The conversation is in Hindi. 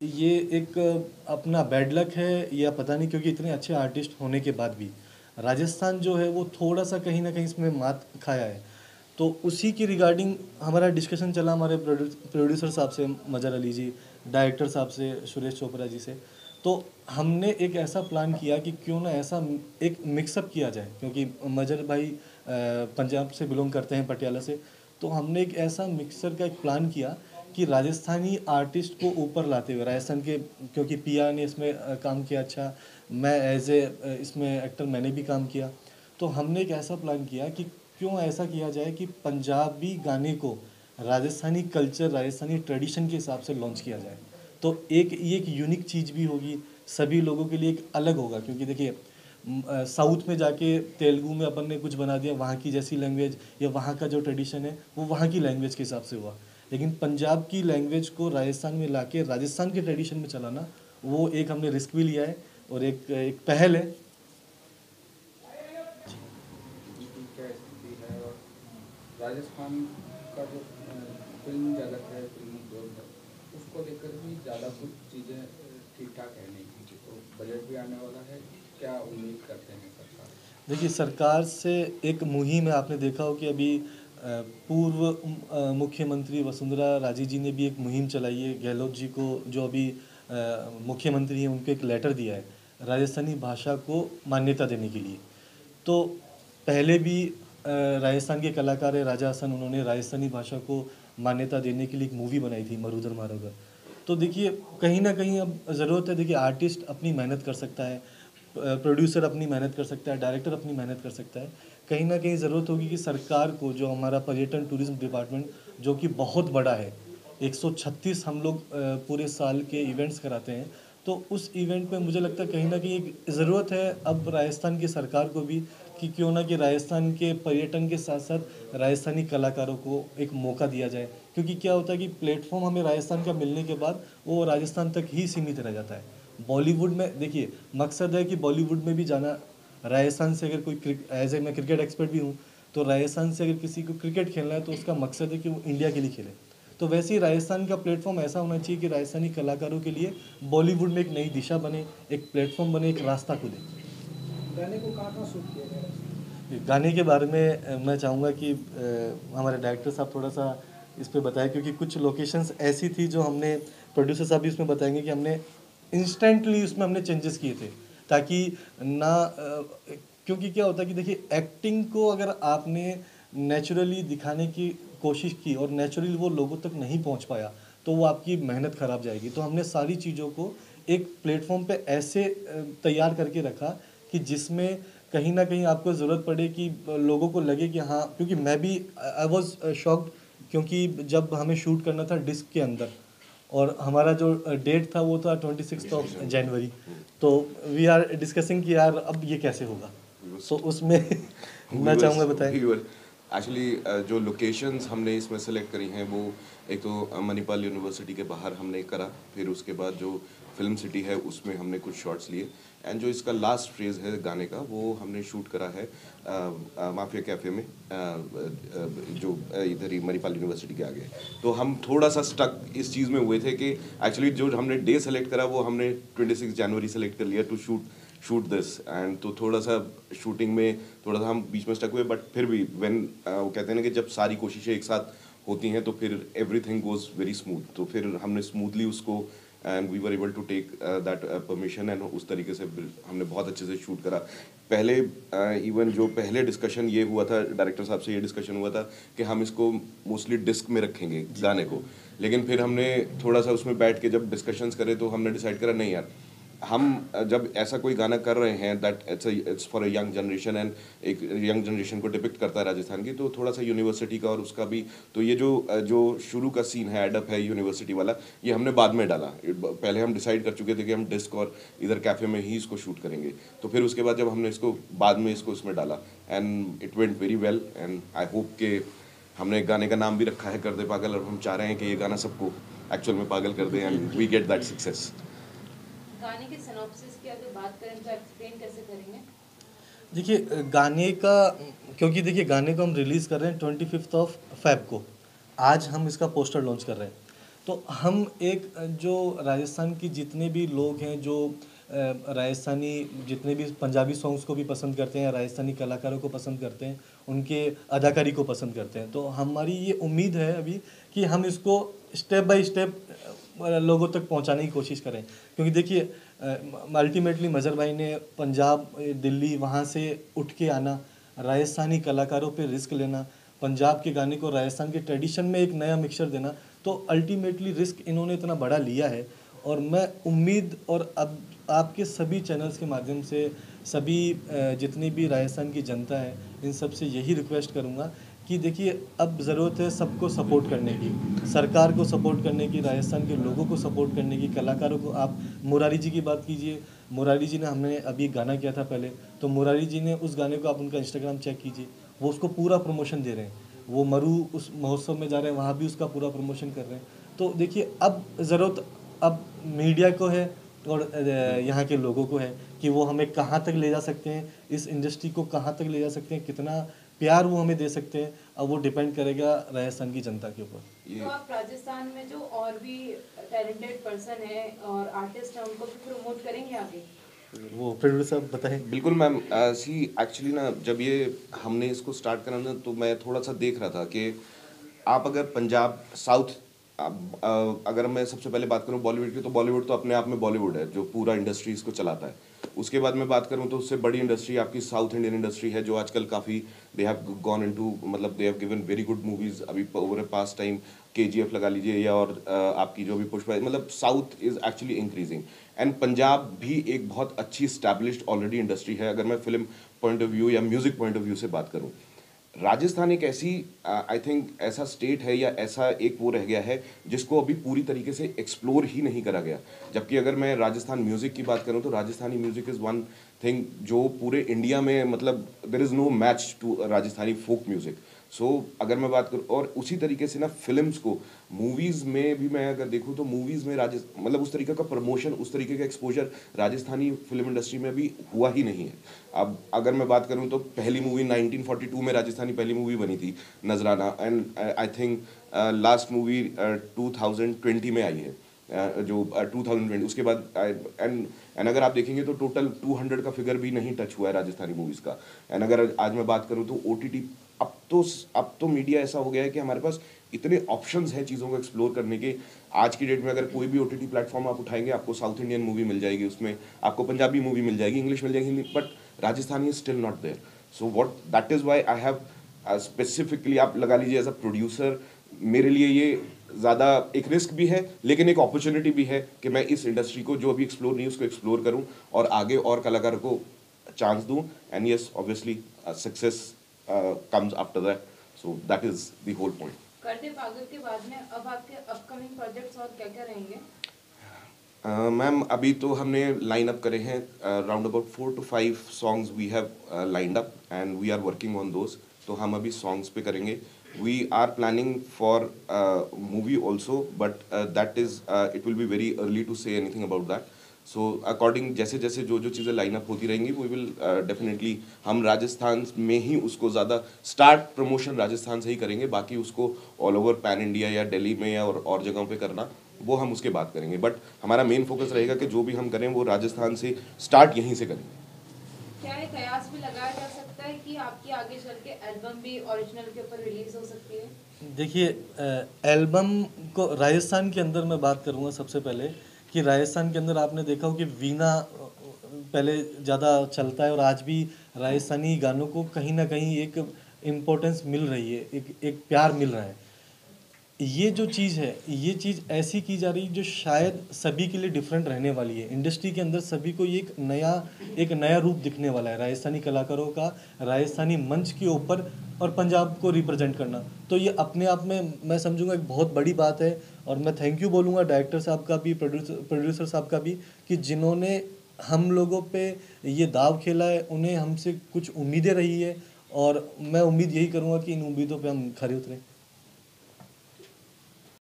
ये एक अपना बैड लक है या पता नहीं, क्योंकि इतने अच्छे आर्टिस्ट होने के बाद भी राजस्थान जो है वो थोड़ा सा कहीं ना कहीं इसमें मात खाया है। तो उसी की रिगार्डिंग हमारा डिस्कशन चला हमारे प्रोड्यूसर साहब से, मजर अली जी, डायरेक्टर साहब से, सुरेश चोपड़ा जी से। तो हमने एक ऐसा प्लान किया कि क्यों ना ऐसा एक मिक्सअप किया जाए, क्योंकि मजर भाई पंजाब से बिलोंग करते हैं, पटियाला से। तो हमने एक ऐसा मिक्सर का एक प्लान किया कि राजस्थानी आर्टिस्ट को ऊपर लाते हुए राजस्थान के, क्योंकि पिया ने इसमें काम किया अच्छा, मैं एज ए इसमें एक्टर मैंने भी काम किया। तो हमने एक ऐसा प्लान किया कि क्यों ऐसा किया जाए कि पंजाबी गाने को राजस्थानी कल्चर, राजस्थानी ट्रेडिशन के हिसाब से लॉन्च किया जाए। तो ये एक यूनिक चीज़ भी होगी, सभी लोगों के लिए एक अलग होगा। क्योंकि देखिए साउथ में जाके तेलुगु में अपन ने कुछ बना दिया वहाँ की जैसी लैंग्वेज, या वहाँ का जो ट्रेडिशन है वो वहाँ की लैंग्वेज के हिसाब से हुआ। लेकिन पंजाब की लैंग्वेज को राजस्थान में लाके राजस्थान के ट्रेडिशन में चलाना, वो एक हमने रिस्क भी लिया है और एक एक पहल है। उनकी क्या स्थिति है, और राजस्थान का जो फिल्म जगत है, फिल्म उद्योग है, उसको लेकर भी ज़्यादा कुछ चीज़ें ठीक ठाक है नहीं। तो बजट भी आने वाला है, क्या उम्मीद करते हैं सरकार? देखिए सरकार से एक मुहिम है, आपने देखा हो कि अभी पूर्व मुख्यमंत्री वसुंधरा राजे जी ने भी एक मुहिम चलाई है, गहलोत जी को जो अभी मुख्यमंत्री हैं उनको एक लेटर दिया है राजस्थानी भाषा को मान्यता देने के लिए। तो पहले भी राजस्थान के कलाकार है राजा हसन, उन्होंने राजस्थानी भाषा को मान्यता देने के लिए एक मूवी बनाई थी मरुधर मारोगर। तो देखिए कहीं ना कहीं अब ज़रूरत है, देखिए आर्टिस्ट अपनी मेहनत कर सकता है, प्रोड्यूसर अपनी मेहनत कर सकता है, डायरेक्टर अपनी मेहनत कर सकता है। कहीं ना कहीं ज़रूरत होगी कि सरकार को, जो हमारा पर्यटन टूरिज्म डिपार्टमेंट जो कि बहुत बड़ा है, 136 हम लोग पूरे साल के इवेंट्स कराते हैं। तो उस इवेंट में मुझे लगता है कहीं ना कहीं एक ज़रूरत है अब राजस्थान की सरकार को भी, कि क्यों ना कि राजस्थान के पर्यटन के साथ साथ राजस्थानी कलाकारों को एक मौका दिया जाए। क्योंकि क्या होता है कि प्लेटफॉर्म हमें राजस्थान का मिलने के बाद वो राजस्थान तक ही सीमित रह जाता है। बॉलीवुड में देखिए मकसद है कि बॉलीवुड में भी जाना, राजस्थान से अगर कोई एज ए मैं क्रिकेट एक्सपर्ट भी हूँ, तो राजस्थान से अगर किसी को क्रिकेट खेलना है तो उसका मकसद है कि वो इंडिया के लिए खेले। तो वैसे ही राजस्थान का प्लेटफॉर्म ऐसा होना चाहिए कि राजस्थानी कलाकारों के लिए बॉलीवुड में एक नई दिशा बने, एक प्लेटफॉर्म बने, एक रास्ता खुले। गाने को कहाँ शूट किया गया है? गाने के बारे में मैं चाहूँगा कि हमारे डायरेक्टर साहब थोड़ा सा इस पे बताएं, क्योंकि कुछ लोकेशंस ऐसी थी जो हमने, प्रोड्यूसर साहब भी इसमें बताएंगे कि हमने इंस्टेंटली उसमें हमने चेंजेस किए थे, ताकि ना क्योंकि क्या होता है कि देखिए एक्टिंग को अगर आपने नेचुरली दिखाने की कोशिश की और नेचुरली वो लोगों तक नहीं पहुंच पाया, तो वो आपकी मेहनत खराब जाएगी। तो हमने सारी चीज़ों को एक प्लेटफॉर्म पे ऐसे तैयार करके रखा कि जिसमें कहीं ना कहीं आपको ज़रूरत पड़े कि लोगों को लगे कि हाँ, क्योंकि मैं भी आई वॉज शॉक्ड, क्योंकि जब हमें शूट करना था डिस्क के अंदर और हमारा जो डेट था वो था 26 जनवरी। तो वी आर डिस्कसिंग कि यार अब ये कैसे होगा, तो उसमें मैं चाहूँगा बताएं। एक्चुअली जो लोकेशंस हमने इसमें सेलेक्ट करी हैं वो एक तो मणिपाल यूनिवर्सिटी के बाहर हमने करा, फिर उसके बाद जो फिल्म सिटी है उसमें हमने कुछ शॉट्स लिए, एंड जो इसका लास्ट फेज है गाने का वो हमने शूट करा है माफिया कैफ़े में, जो इधर ही मणिपाल यूनिवर्सिटी के आगे। तो हम थोड़ा सा स्टक इस चीज़ में हुए थे कि एक्चुअली जो हमने डे सेलेक्ट करा वो हमने 26 जनवरी सेलेक्ट कर लिया टू शूट दिस, एंड तो थोड़ा सा शूटिंग में थोड़ा सा हम बीच में स्टक हुए, बट फिर भी व्हेन वो कहते हैं ना कि जब सारी कोशिशें एक साथ होती हैं तो फिर एवरीथिंग गोज वेरी स्मूथ। तो फिर हमने स्मूथली उसको, and we were able to take that permission, एंड उस तरीके से हमने बहुत अच्छे से शूट करा। पहले इवन जो पहले डिस्कशन ये हुआ था, डायरेक्टर साहब से ये डिस्कशन हुआ था कि हम इसको मोस्टली डिस्क में रखेंगे गाने को, लेकिन फिर हमने थोड़ा सा उसमें बैठ के जब डिस्कशंस करे तो हमने डिसाइड करा नहीं यार, हम जब ऐसा कोई गाना कर रहे हैं that it's for a young generation, and एक यंग जनरेशन को डिपिक्ट करता है राजस्थान की, तो थोड़ा सा यूनिवर्सिटी का और उसका भी, तो ये जो शुरू का सीन है एडअप है यूनिवर्सिटी वाला, ये हमने बाद में डाला। पहले हम डिसाइड कर चुके थे कि हम डिस्क और इधर कैफ़े में ही इसको शूट करेंगे, तो फिर उसके बाद जब हमने इसको बाद में इसको इसमें डाला, and it went very well, and I hope के हमने गाने का नाम भी रखा है कर दे पागल, और हम चाह रहे हैं कि ये गाना सबको एक्चुअल में पागल कर दे, and we get that success. गाने के सिनॉप्सिस की अगर बात करें तो एक्सप्लेन कैसे करेंगे? देखिए गाने का, क्योंकि देखिए गाने को हम रिलीज़ कर रहे हैं 25 Feb को, आज हम इसका पोस्टर लॉन्च कर रहे हैं। तो हम एक जो राजस्थान की जितने भी लोग हैं जो राजस्थानी जितने भी पंजाबी सॉन्ग्स को भी पसंद करते हैं, राजस्थानी कलाकारों को पसंद करते हैं, उनके अदाकारी को पसंद करते हैं, तो हमारी ये उम्मीद है अभी कि हम इसको स्टेप बाय स्टेप लोगों तक पहुंचाने की कोशिश करें। क्योंकि देखिए अल्टीमेटली मज़हर भाई ने पंजाब, दिल्ली वहाँ से उठ के आना, राजस्थानी कलाकारों पे रिस्क लेना, पंजाब के गाने को राजस्थान के ट्रेडिशन में एक नया मिक्सचर देना, तो अल्टीमेटली रिस्क इन्होंने इतना बड़ा लिया है। और मैं उम्मीद और अब आपके सभी चैनल्स के माध्यम से सभी जितनी भी राजस्थान की जनता है इन सब से यही रिक्वेस्ट करूँगा कि देखिए अब ज़रूरत है सबको सपोर्ट करने की, सरकार को सपोर्ट करने की, राजस्थान के लोगों को सपोर्ट करने की, कलाकारों को। आप मुरारी जी की बात कीजिए, मुरारी जी ने हमने अभी गाना किया था पहले, तो मुरारी जी ने उस गाने को आप उनका इंस्टाग्राम चेक कीजिए, वो उसको पूरा प्रमोशन दे रहे हैं। वो मरु उस महोत्सव में जा रहे हैं, वहाँ भी उसका पूरा प्रमोशन कर रहे हैं। तो देखिए अब ज़रूरत अब मीडिया को है और यहाँ के लोगों को है कि वो हमें कहाँ तक ले जा सकते हैं, इस इंडस्ट्री को कहाँ तक ले जा सकते हैं, कितना प्यार वो हमें दे सकते हैं। अब वो डिपेंड करेगा राजस्थान की जनता के ऊपर। तो आप राजस्थान में जो और भी टैलेंटेड पर्सन है और आर्टिस्ट हैं उनको भी प्रमोट करेंगे आगे? वो प्रोड्यूसर साहब बताएं। बिल्कुल मैम। सी एक्चुअली ना जब ये हमने इसको स्टार्ट करा ना तो मैं थोड़ा सा देख रहा था कि आप अगर पंजाब साउथ अगर मैं सबसे पहले बात करूं बॉलीवुड की, तो बॉलीवुड तो अपने आप में बॉलीवुड है जो पूरा इंडस्ट्री इसको चलाता है। उसके बाद मैं बात करूं तो उससे बड़ी इंडस्ट्री आपकी साउथ इंडियन इंडस्ट्री है जो आजकल काफ़ी दे हैव गॉन इनटू, मतलब they have given very good movies अभी ओवर पास्ट टाइम। KGF लगा लीजिए या और आपकी जो भी पुष्पा, मतलब south is actually increasing. And Punjab भी एक बहुत अच्छी स्टैब्लिश्ड ऑलरेडी इंडस्ट्री है अगर मैं फिल्म पॉइंट ऑफ व्यू या म्यूज़िक पॉइंट ऑफ व्यू से बात करूँ। राजस्थान एक ऐसी आई थिंक ऐसा स्टेट है या ऐसा एक वो रह गया है जिसको अभी पूरी तरीके से एक्सप्लोर ही नहीं करा गया। जबकि अगर मैं राजस्थान म्यूज़िक की बात करूं तो Rajasthani music is one thing जो पूरे इंडिया में, मतलब there is no match to Rajasthani folk music. So अगर मैं बात करूँ और उसी तरीके से ना फिल्म्स को, मूवीज़ में भी मैं अगर देखूँ तो मूवीज़ में मतलब उस तरीके का प्रमोशन, उस तरीके का एक्सपोजर राजस्थानी फिल्म इंडस्ट्री में भी हुआ ही नहीं है। अब अगर मैं बात करूँ तो पहली मूवी 1942 में राजस्थानी पहली मूवी बनी थी नजराना, and I think last movie 2020 में आई है जो 2020। उसके बाद एंड अगर आप देखेंगे तो टोटल 200 का फिगर भी नहीं टच हुआ है राजस्थानी मूवीज़ का। एंड अगर आज मैं बात करूँ तो OTT, अब तो मीडिया ऐसा हो गया है कि हमारे पास इतने ऑप्शंस हैं चीज़ों को एक्सप्लोर करने के। आज की डेट में अगर कोई भी OTT प्लेटफॉर्म आप उठाएंगे आपको साउथ इंडियन मूवी मिल जाएगी, उसमें आपको पंजाबी मूवी मिल जाएगी, इंग्लिश मिल जाएगी, Hindi, but Rajasthani is still not there. So what that is why I have specifically आप लगा लीजिए एज अ प्रोड्यूसर, मेरे लिए ये ज़्यादा एक रिस्क भी है लेकिन एक अपॉर्चुनिटी भी है कि मैं इस इंडस्ट्री को जो अभी एक्सप्लोर नहीं उसको एक्सप्लोर करूँ और आगे और कलाकारों को चांस दूँ। And yes obviously success comes after that, so that is the whole point. कर दे पागल के बाद में अब आपके अपकमिंग प्रोजेक्ट्स और क्या क्या रहेंगे? मैम अभी तो हमने लाइन अप करे हैं round about 4 to 5 songs we have lined up and we are working on those. तो हम अभी सॉन्ग्स पे करेंगे। We are planning for movie also but that is it will be very early to say anything about that. So according जैसे जैसे जो जो चीज़ें लाइन अप होती रहेंगी वी विल डेफिनेटली, हम राजस्थान में ही उसको ज़्यादा स्टार्ट प्रमोशन राजस्थान से ही करेंगे, बाकी उसको ऑल ओवर पैन इंडिया या दिल्ली में या और जगहों पे करना वो हम उसके बाद करेंगे। बट हमारा मेन फोकस रहेगा कि जो भी हम करें वो राजस्थान से स्टार्ट यहीं से करेंगे। क्या एक कयास भी लगाया जा सकता है कि आपकी आगे चल के एल्बम भी ओरिजिनल के ऊपर रिलीज हो सकती है? देखिए एल्बम को राजस्थान के अंदर मैं बात करूँगा सबसे पहले कि राजस्थान के अंदर आपने देखा हो कि वीणा पहले ज़्यादा चलता है और आज भी राजस्थानी गानों को कहीं ना कहीं एक इम्पोर्टेंस मिल रही है, एक प्यार मिल रहा है। ये जो चीज़ है ये चीज़ ऐसी की जा रही है जो शायद सभी के लिए डिफरेंट रहने वाली है। इंडस्ट्री के अंदर सभी को ये एक नया रूप दिखने वाला है राजस्थानी कलाकारों का, राजस्थानी मंच के ऊपर और पंजाब को रिप्रेजेंट करना। तो ये अपने आप में मैं समझूंगा एक बहुत बड़ी बात है और मैं थैंक यू बोलूँगा डायरेक्टर साहब का भी, प्रोड्यूसर साहब का भी, कि जिन्होंने हम लोगों पे ये दाव खेला है, उन्हें हमसे कुछ उम्मीदें रही है और मैं उम्मीद यही करूँगा कि इन उम्मीदों पे हम खरे उतरें।